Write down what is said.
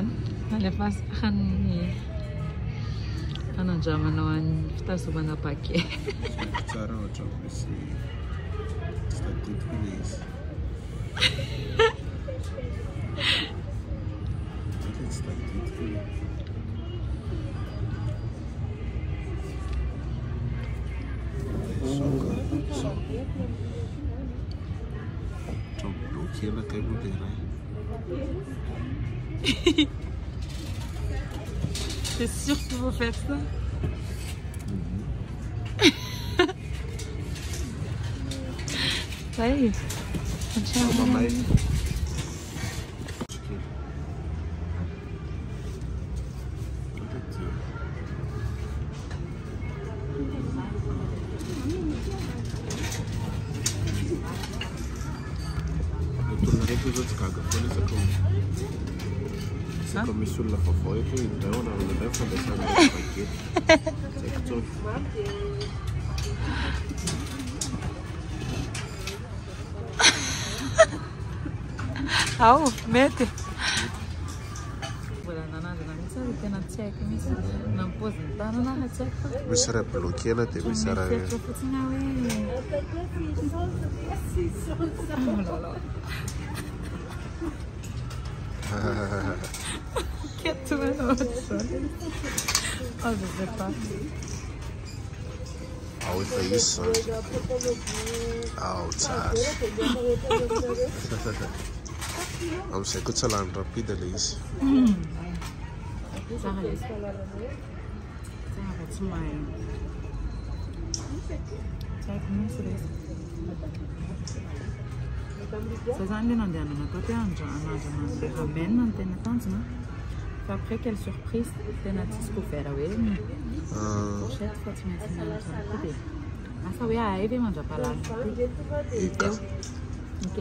John. Nalepas hani anajama naman fitasoba na pake. Tsara otrako misy tadidiko ilay izy. Tsy tadidiko ilay. Kela kayak modern. T'es sûr qu'il faut faire ça? Ça y est. Come sulla favore che devono avere paquete. Au, mete. Voilà, nana, tena tsaiky mihitsy nampoziny tanana na tsaiky. Misy raha bloquena dia misy raha fotsiny hoe Qu'est-ce que tu Oh, je sais pas. Ah oui, c'est isso. Ah, tsara. Amizay koa tsy lany rapide ilay izy. Tsara izy. Tsara tsy mahay. Tsara mihitsy ilay izy. Ça zany le nandehanana tao te andraman'ny ramen no tena tanjona. Fa après quelle surprise tena tsisy couvert hoe pochette fa tsy maintsy mianatra koa dia asa hoe ahay ve mandra-pahalalana. Ika. Ok.